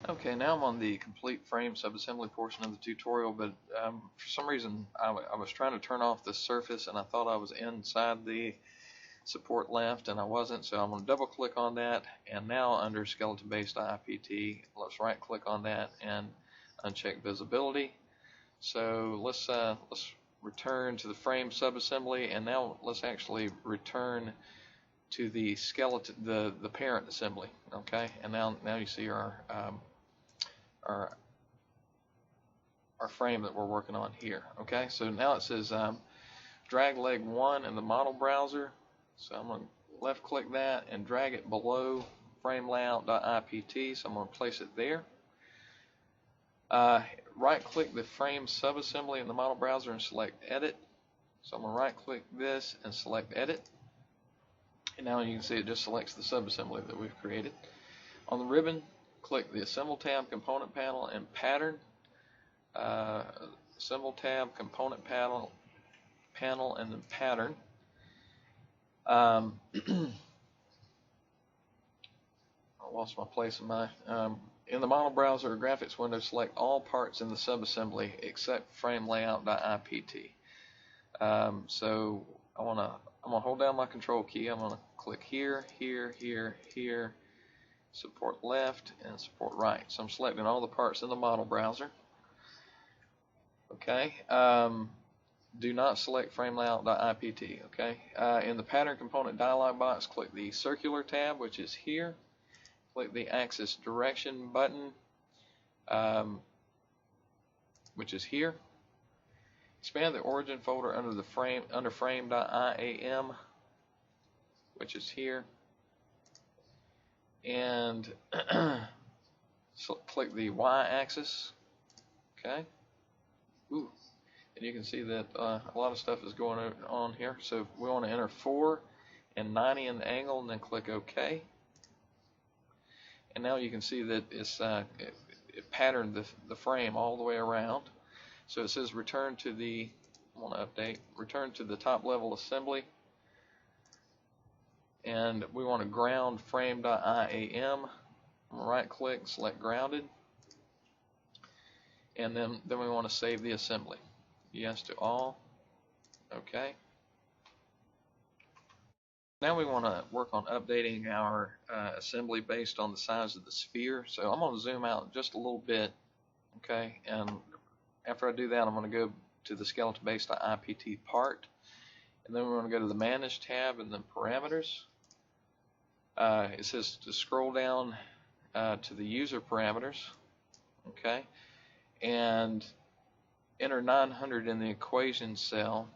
Okay, now I'm on the complete frame subassembly portion of the tutorial, but for some reason I was trying to turn off the surface and I thought I was inside the support left and I wasn't, so I'm going to double click on that, and now under skeleton based IPT, let's right click on that and uncheck visibility. So let's return to the frame subassembly, and now let's actually return to the skeleton, the parent assembly. Okay, and now you see our our frame that we're working on here. Okay, so now it says drag leg 1 in the model browser. So I'm going to left click that and drag it below frame layout.ipt. So I'm going to place it there. Right click the frame subassembly in the model browser and select edit. So I'm going to right click this and select edit. And now you can see it just selects the subassembly that we've created. On the ribbon, click the Assemble tab, Component panel, and Pattern. Assemble tab, Component panel, and then Pattern. I lost my place in the model browser or graphics window, select all parts in the subassembly except frame layout.ipt. So I'm gonna hold down my control key. I'm gonna click here, here, here, here, support left and support right. So I'm selecting all the parts in the model browser. Okay. Do not select frame layout.ipt. Okay. In the pattern component dialog box, click the circular tab, which is here. Click the axis direction button, which is here. Expand the origin folder under frame.iam, which is here, and so click the y-axis. Okay. Ooh. And you can see that a lot of stuff is going on here. So we want to enter 4 and 90 in the angle, and then click OK. And now you can see that it patterned the frame all the way around. So it says return to the, I want to update, return to the top level assembly. And we want to ground frame.iam. Right click, select grounded. And then we want to save the assembly. Yes to all. Okay. Now we want to work on updating our assembly based on the size of the sphere. So I'm going to zoom out just a little bit. Okay. And after I do that, I'm going to go to the skeleton based IPT part. And then we're going to go to the Manage tab and then Parameters. It says to scroll down to the user parameters. Okay. And enter 900 in the equation cell.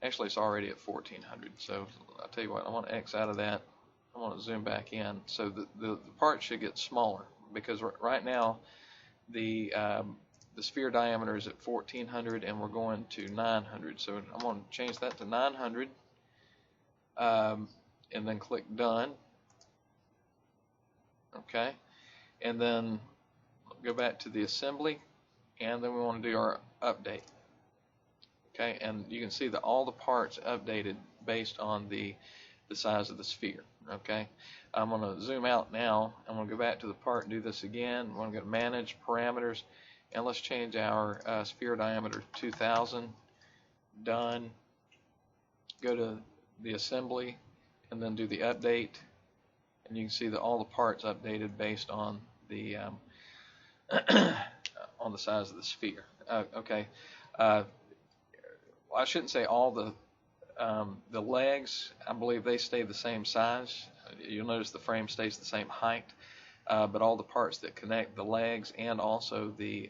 Actually, it's already at 1400. So I'll tell you what, I want to X out of that. I want to zoom back in. So the part should get smaller, because right now the sphere diameter is at 1400 and we're going to 900. So I'm going to change that to 900 and then click Done. Okay. And then go back to the assembly, and then we want to do our update. Okay, and you can see that all the parts updated based on the size of the sphere. Okay, I'm going to zoom out now. I'm going to go back to the part and do this again. I'm going to go to Manage Parameters, and let's change our sphere diameter to 2000. Done. Go to the assembly, and then do the update, and you can see that all the parts updated based on the on the size of the sphere. Okay. I shouldn't say all the legs. I believe they stay the same size. You'll notice the frame stays the same height, but all the parts that connect the legs and also the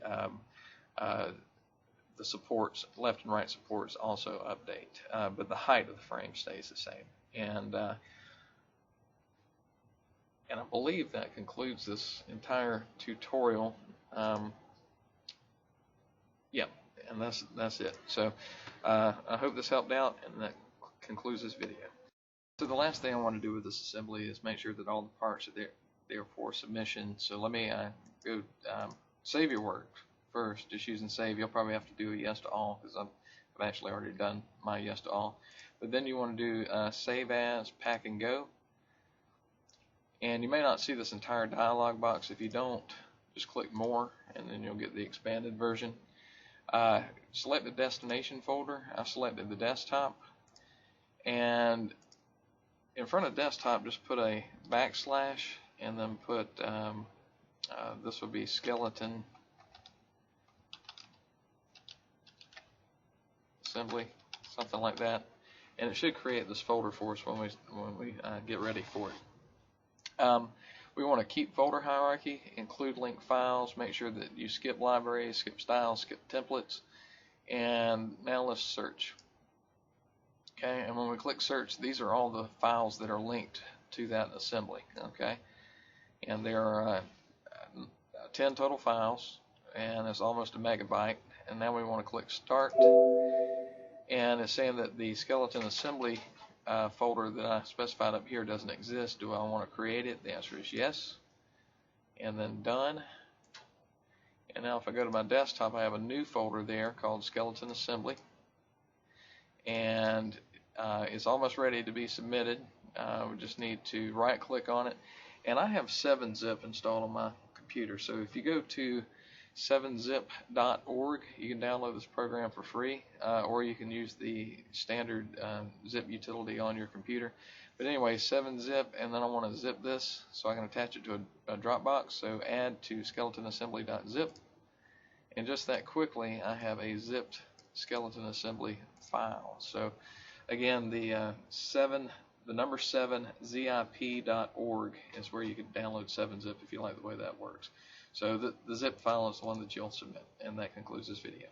supports, left and right supports, also update. But the height of the frame stays the same. And I believe that concludes this entire tutorial. Yeah, and that's it. So I hope this helped out, and that concludes this video. So the last thing I want to do with this assembly is make sure that all the parts are there for submission. So let me go save your work first, just using save. You'll probably have to do a yes to all, because I've actually already done my yes to all. But then you want to do save as, pack and go. And you may not see this entire dialog box. If you don't, just click more and then you'll get the expanded version. Select the destination folder. I've selected the desktop, and in front of desktop just put a backslash and then put this would be skeleton assembly, something like that, and it should create this folder for us when we get ready for it. We want to keep folder hierarchy, include linked files, make sure that you skip libraries, skip styles, skip templates, and now let's search. Okay, and when we click search, these are all the files that are linked to that assembly. Okay, and there are 10 total files, and it's almost a megabyte. And now we want to click start, and it's saying that the skeleton assembly folder that I specified up here doesn't exist. Do I want to create it? The answer is yes. And then done. And now if I go to my desktop, I have a new folder there called skeleton assembly, and it's almost ready to be submitted. We just need to right click on it, and I have 7-zip installed on my computer. So if you go to 7zip.org, you can download this program for free, or you can use the standard zip utility on your computer. But anyway, 7-zip, and then I want to zip this so I can attach it to a Dropbox. So add to skeletonassembly.zip, and just that quickly I have a zipped skeleton assembly file. So again, the number 7 zip.org is where you can download 7-zip if you like the way that works. So the zip file is the one that you'll submit, and that concludes this video.